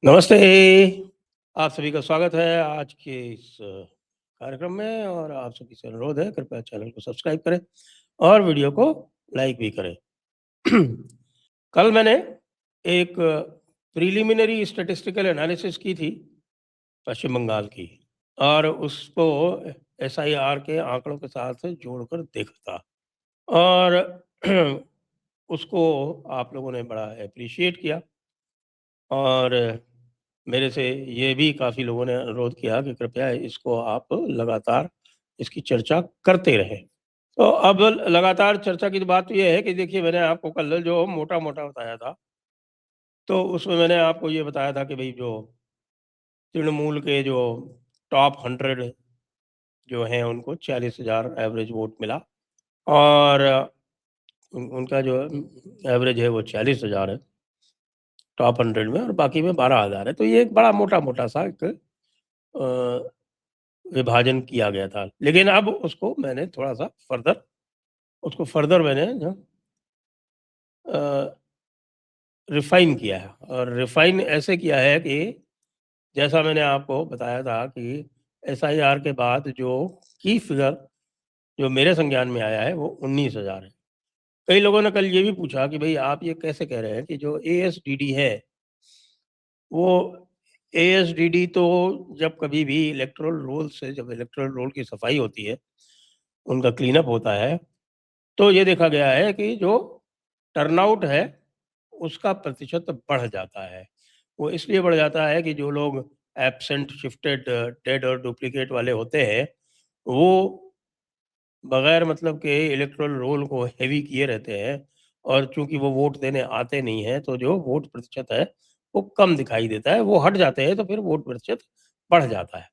नमस्ते, आप सभी का स्वागत है आज के इस कार्यक्रम में और आप सभी से अनुरोध है कृपया चैनल को सब्सक्राइब करें और वीडियो को लाइक भी करें। कल मैंने एक प्रिलिमिनरी स्टैटिस्टिकल एनालिसिस की थी पश्चिम बंगाल की और उसको एसआईआर के आंकड़ों के साथ जोड़कर देखा था और उसको आप लोगों ने बड़ा एप्रिशिएट किया और मेरे से ये भी काफ़ी लोगों ने अनुरोध किया कि कृपया इसको आप लगातार इसकी चर्चा करते रहें। तो अब लगातार चर्चा की बात तो ये है कि देखिए मैंने आपको कल जो मोटा-मोटा बताया था, तो उसमें मैंने आपको ये बताया था कि भई जो तृणमूल के जो टॉप 100 जो हैं उनको 40,000 एवरेज वोट मिला और उनका जो एवरेज है वो 40,000 है, टॉप 100 में और बाकी में 12,000 है। तो ये एक बड़ा मोटा-मोटा सा एक अ, विभाजन किया गया था। लेकिन अब उसको मैंने थोड़ा-सा फर्दर मैंने जो अ, रिफ़ाइन किया है और रिफ़ाइन ऐसे किया है कि जैसा मैंने आपको बताया था कि एसआईआर के बाद जो की फ़िगर जो मेरे संज्ञान में आया है वो 19,000 है। कई लोगों ने कल ये भी पूछा कि भई आप ये कैसे कह रहे हैं कि जो एएसडीडी है, वो एएसडीडी तो जब कभी भी जब इलेक्टोरल रोल की सफाई होती है, उनका क्लीन अप होता है, तो ये देखा गया है कि जो टर्नआउट है, उसका प्रतिशत बढ़ जाता है। वो इसलिए बढ़ जाता है कि जो लोग एब्सेंट, शिफ्टेड, डेड और डुप्लीकेट वाले होते हैं, वो बगैर मतलब के इलेक्टोरल रोल को हेवी किए रहते हैं और चूँकि वो वोट देने आते नहीं हैं, तो जो वोट प्रतिशत है, वो कम दिखाई देता है। वो हट जाते हैं, तो फिर वोट प्रतिशत बढ़ जाता है।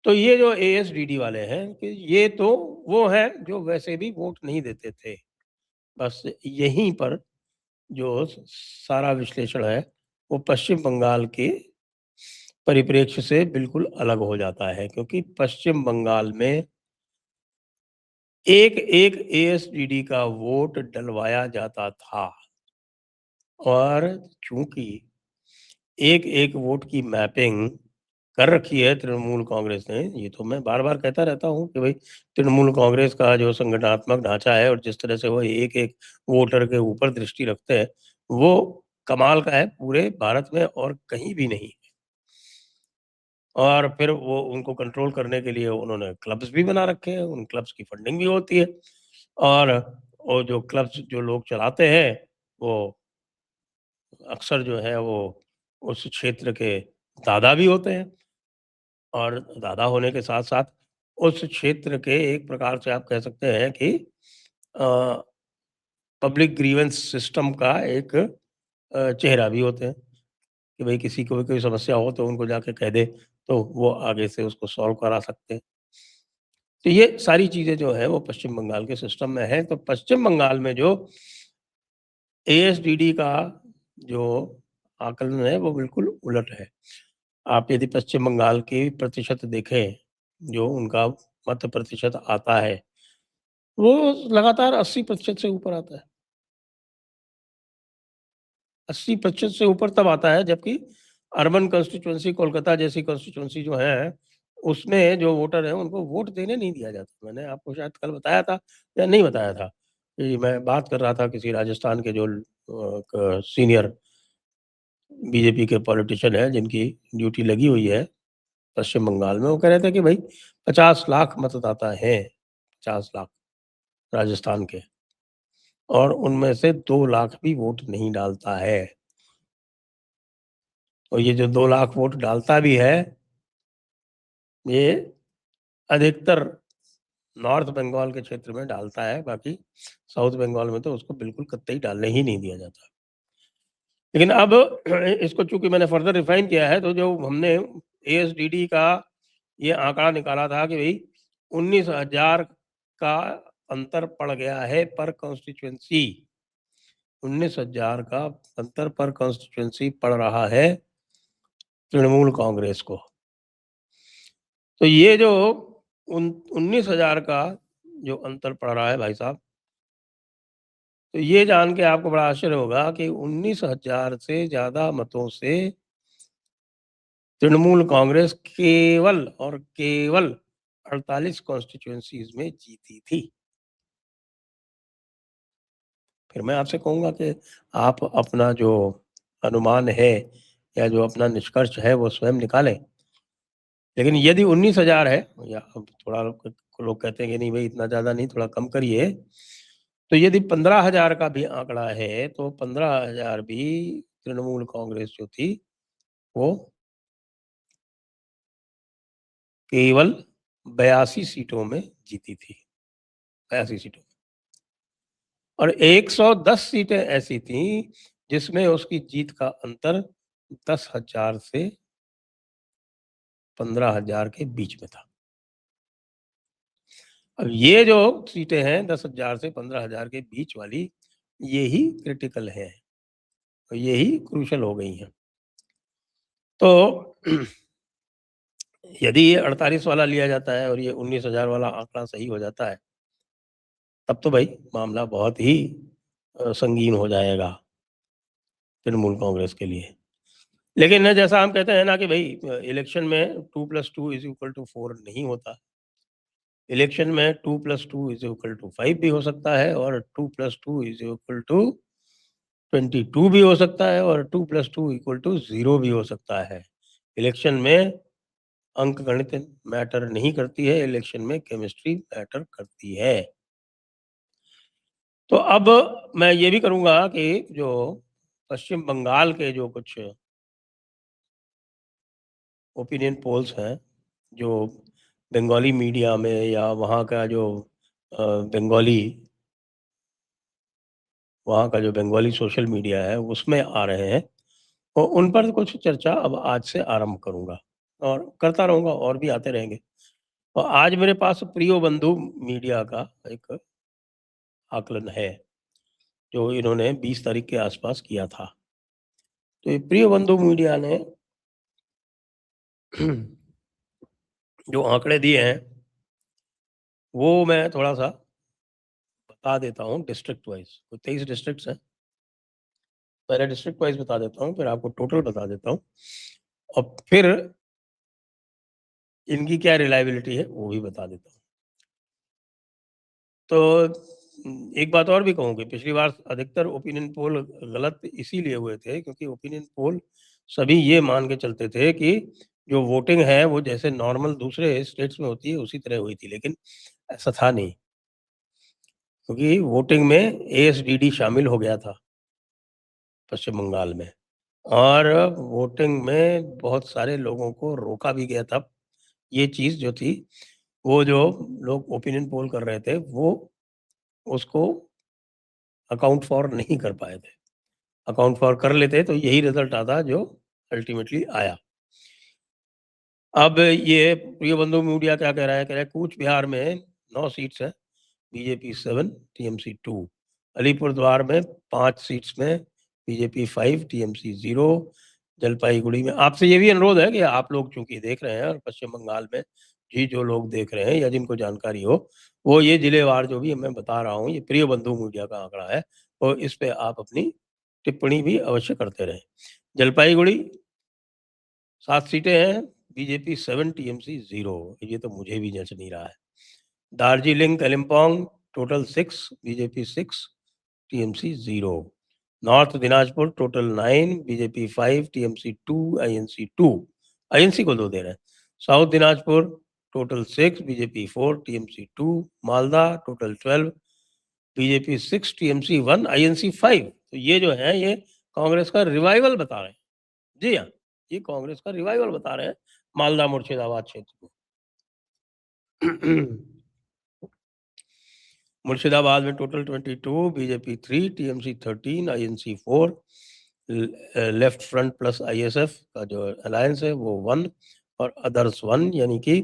तो ये जो एएसडीडी वाले हैं, कि ये तो वो हैं, जो वैसे भी वोट नहीं देते थे। बस यहीं पर जो सारा विश्लेषण है वो पश्चिम बंगाल के परिप्रेक्ष्य से बिल्कुल अलग हो जाता है क्योंकि पश्चिम बंगाल में एक एक एएसडीडी का वोट डलवाया जाता था और चूंकि एक एक वोट की मैपिंग कर रखी है तृणमूल कांग्रेस ने, ये तो मैं बार बार कहता रहता हूँ कि भाई तृणमूल कांग्रेस का जो संगठनात्मक ढांचा है और जिस तरह से वो एक एक वोटर के ऊपर दृष्टि रखते हैं, वो कमाल का है, पूरे भारत में और कहीं भी नहीं। और फिर वो उनको कंट्रोल करने के लिए उन्होंने क्लब्स भी बना रखे हैं, उन क्लब्स की फंडिंग भी होती है और वो जो क्लब्स जो लोग चलाते हैं, वो अक्सर जो है वो उस क्षेत्र के दादा भी होते हैं और दादा होने के साथ-साथ उस क्षेत्र के एक प्रकार से आप कह सकते हैं कि अ, पब्लिक ग्रीवेंस सिस्टम का एक चेहरा भी होते हैं कि भई किसी को भी कोई समस्या हो तो उनको जाके कह दे, तो वो आगे से उसको सॉल्व करा सकते हैं। तो ये सारी चीज़ें जो है वो पश्चिम बंगाल के सिस्टम में है। तो पश्चिम बंगाल में जो एएसडीडी का जो आकलन है वो बिल्कुल उलट है। आप यदि पश्चिम बंगाल की प्रतिशत देखें, जो उनका मत प्रतिशत आता है, वो लगातार 80% से ऊपर आता है। 80% से ऊपर तब आता है जबकि अर्बन कंस्टिट्यूएंसी कोलकाता जैसी कंस्टिट्यूएंसी जो है, उसमें जो वोटर हैं उनको वोट देने नहीं दिया जाता। मैंने आपको शायद कल बताया था या नहीं बताया था, कि मैं बात कर रहा था किसी राजस्थान के जो क सीनियर बीजेपी के पॉलिटिशियन हैं जिनकी ड्यूटी लगी हुई है पश्चिम बंगाल में, वो कह रहे थे कि भई 50 लाख मतदाता हैं, 50 लाख राजस्थान के और उनमें से 2 लाख भी वोट नहीं डालता है। और ये जो 2 लाख वोट डालता भी है, ये अधिकतर नॉर्थ बंगाल के क्षेत्र में डालता है, बाकी साउथ बंगाल में तो उसको बिल्कुल कतई डालने ही नहीं दिया जाता। लेकिन अब इसको चूँकि मैंने फर्दर रिफाइन किया है, तो जो हमने एएसडीडी का ये आंकड़ा निकाला था कि भई 19,000 का अंतर पड़ गया है पर कॉन्स्टिट्यूएंसी। 19,000 का अंतर पर कॉन्स्टिट्यूएंसी पड़ रहा है तृणमूल कांग्रेस को। तो ये जो उन 19,000 का जो अंतर पड़ रहा है भाई साहब, तो ये जान के आपको बड़ा आश्चर्य होगा कि 19,000 से ज़्यादा मतों से तृणमूल कांग्रेस केवल और केवल 48 कॉन्स्टिट्यूएंसीज में जीती थी। फिर मैं आपसे कहूंगा कि आप अपना जो अनुमान है या जो अपना निष्कर्ष है वो स्वयं निकालें। लेकिन यदि 19,000 है, या अब थोड़ा लोग कहते हैं कि नहीं भाई इतना ज़्यादा नहीं, थोड़ा कम करिए, तो यदि 15,000 का भी आंकड़ा है तो 15,000 भी तृणमूल कांग्रेस जो थी वो केवल 82 सीटों में जीती थी, 82 सीटों में। और 110 सीटें ऐसी थी जिसमें उसकी जीत का अंतर 10,000 से 15,000 के बीच में था। अब ये जो सीटें हैं 10,000 से 15,000 के बीच वाली, ये ही क्रिटिकल है, तो ये ही क्रूशल हो गई हैं। तो यदि ये 48 वाला लिया जाता है और ये 19,000 वाला आंकड़ा सही हो जाता है, तब तो भाई मामला बहुत ही संगीन हो जाएगा तृणमूल कांग्रेस के लिए। लेकिन ना, जैसा हम कहते हैं ना कि भाई इलेक्शन में 2 + 2 = 4 नहीं होता। इलेक्शन में 2 + 2 = 5 भी हो सकता है, और 2 + 2 = 22 भी हो सकता है, और 2 + 2 = 0 भी हो सकता है। इलेक्शन में अंक गणित मैटर नहीं करती है, इलेक्शन में केमिस्ट्री मैटर करती है। तो अब मैं ये भी करूँगा कि जो पश्चिम बंगाल के जो कुछ ओपिनियन पोल्स हैं, जो बंगाली मीडिया में या वहाँ का जो बंगाली वहाँ का जो बंगाली सोशल मीडिया है उसमें आ रहे हैं, और उन पर कुछ चर्चा अब आज से आरंभ करूँगा और करता रहूँगा, और भी आते रहेंगे। और आज मेरे पास प्रियो बंधु मीडिया का एक आकलन है, जो इन्होंने 20 तारीख के आसपास किया था। तो ये प्रियो बंधु मीडिया ने जो आंकड़े दिए हैं, वो मैं थोड़ा-सा बता देता हूँ डिस्ट्रिक्ट वाइज़। तो 23 डिस्ट्रिक्ट्स हैं। पहले डिस्ट्रिक्ट वाइज़ बता देता हूँ, फिर आपको टोटल बता देता हूँ, और फिर इनकी क्या रिलायबिलिटी है, वो भी बता देता हूँ। तो एक बात और भी कहूँ कि पिछली बार अधिकतर ओपिनियन पोल गलत इसीलिए हुए थे क्योंकि ओपिनियन पोल सभी ये मान के चलते थे कि जो वोटिंग है वो जैसे नॉर्मल दूसरे स्टेट्स में होती है उसी तरह हुई थी, लेकिन ऐसा था नहीं, क्योंकि वोटिंग में एएसडीडी शामिल हो गया था पश्चिम बंगाल में, और वोटिंग में बहुत सारे लोगों को रोका भी गया था। ये चीज़ जो थी, वो जो लोग ओपिनियन पोल कर रहे थे, वो उसको अकाउंट फॉर नहीं कर पाए थे। अकाउंट फॉर कर लेते तो यही रिज़ल्ट आता जो अल्टीमेटली आया। अब ये प्रिय बंधु मीडिया क्या कह रहा है? कह रहा है कूच बिहार में 9 सीट्स हैं, बीजेपी 7, टीएमसी 2। अलीपुरद्वार में 5 सीट्स में बीजेपी 5, टीएमसी 0। जलपाईगुड़ी में आपसे ये भी अनुरोध है कि आप लोग चूँकि देख रहे हैं, और पश्चिम बंगाल में जी जो लोग देख रहे हैं या जिनको जानकारी हो, वो ये ज़िलेवार जो भी मैं बता रहा हूँ, ये प्रिय बंधु मीडिया का आंकड़ा है, और इस पे आप अपनी टिप्पणी भी अवश्य करते रहें। जलपाईगुड़ी 7 सीटें हैं, बीजेपी 7, टीएमसी 0। ये तो मुझे भी जँच नहीं रहा है। Darjeeling, Kalimpong total 6, BJP 6, TMC 0। North Dinajpur total 9, BJP 5, TMC 2, INC 2। INC को 2 दे रहे हैं। South Dinajpur total 6, BJP 4, TMC 2। Malda total 12, BJP 6, TMC 1, INC 5। तो ये जो है ये कांग्रेस का रिवाइवल बता रहे हैं। जी हाँ, ये कांग्रेस का रिवाइवल बता रहे हैं मालदा मुर्शिदाबाद क्षेत्र में। मुर्शिदाबाद में total 22, BJP 3, TMC 13, INC 4। Left front plus ISF का जो अलायंस है वो 1, और अदर्स 1, यानी कि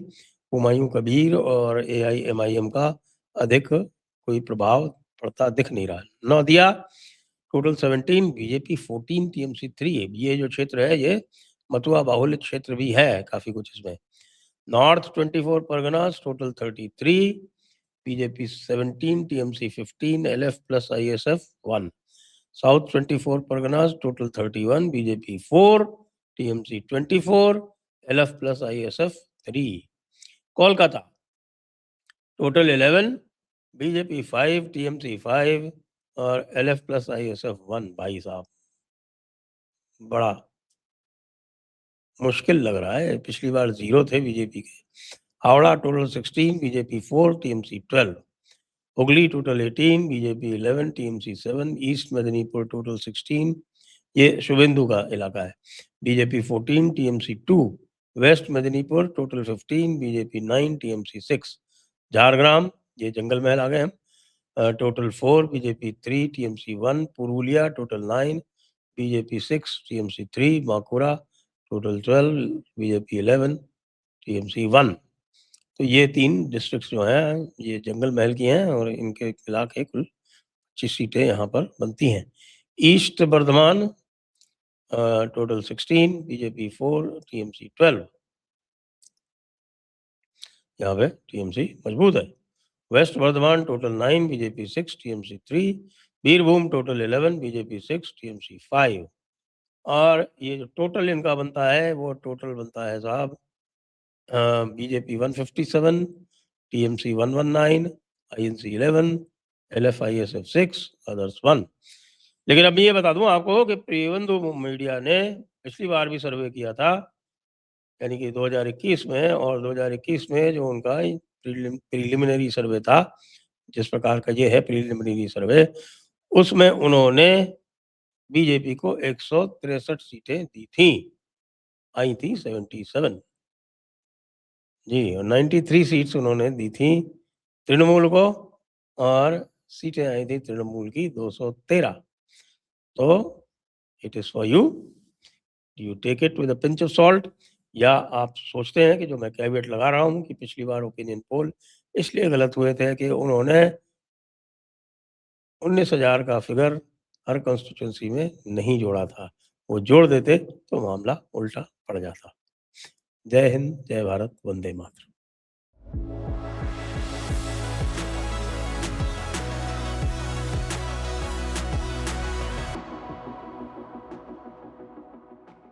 हुमायूं कबीर और एआईएमआईएम का अधिक कोई प्रभाव पड़ता दिख नहीं रहा। नौदिया टोटल 17, बीजेपी 14, टीएमसी 3। ये जो क्षेत्र है ये मथुआ बाहुल्य क्षेत्र भी है काफी कुछ इसमें। North 24 Parganas total 33, BJP 17, TMC 15, LF plus ISF 1। South 24 Parganas total 31, BJP 4, TMC 24, LF plus ISF 3. Kolkata total 11, BJP 5, TMC 5 और LF plus ISF 1। भाई साहब बड़ा मुश्किल लग रहा है, पिछली बार 0 थे बीजेपी के। Howrah total 16, BJP 4, TMC 12। Hooghly total 18, BJP 11, TMC 7। East Medinipur total 16, ये शुभेंदु का इलाका है, BJP 14, TMC 2। West Medinipur total 15, BJP 9, TMC 6। Jhargram, ये जंगल महल आ गए हम, total 4, BJP 3, TMC 1। Purulia total 9, BJP 6, TMC 3। Bankura total 12, BJP 11, TMC 1। तो ये 3 डिस्ट्रिक्ट जो हैं ये जंगल महल की हैं और इनके मिला के कुल 25 सीटें यहाँ पर बनती हैं। East Bardhaman total 16, BJP 4, TMC 12। यहाँ पे TMC मजबूत है। West Bardhaman total 9, BJP 6, TMC 3। Birbhum total 11, BJP 6, TMC 5। और ये जो टोटल इनका बनता है वो टोटल बनता है साहब BJP 157, TMC 119, INC 11, LFISF 6, others 1। लेकिन अब ये बता दूं आपको कि प्रियबंधु मीडिया ने पिछली बार भी सर्वे किया था, यानी कि 2021 में, और 2021 में जो उनका प्रीलिमिनरी सर्वे था, जिस प्रकार का ये है प्रीलिमिनरी सर्वे, उसमें उन्होंने बीजेपी को 163 सीटें दी थी, आई थी 77 जी, और 93 सीट्स उन्होंने दी थी तृणमूल को, और सीटें आई थी तृणमूल की 213। तो it is for you take it with a pinch of salt, या आप सोचते हैं कि जो मैं कैविएट लगा रहा हूं कि पिछली बार ओपिनियन पोल इसलिए गलत हुए थे कि उन्होंने 19,000 का फिगर हर कॉन्स्टिट्यूंसी में नहीं जोड़ा था, वो जोड़ देते तो मामला उल्टा पड़ जाता। जय हिंद, जय भारत, वंदे मातरम।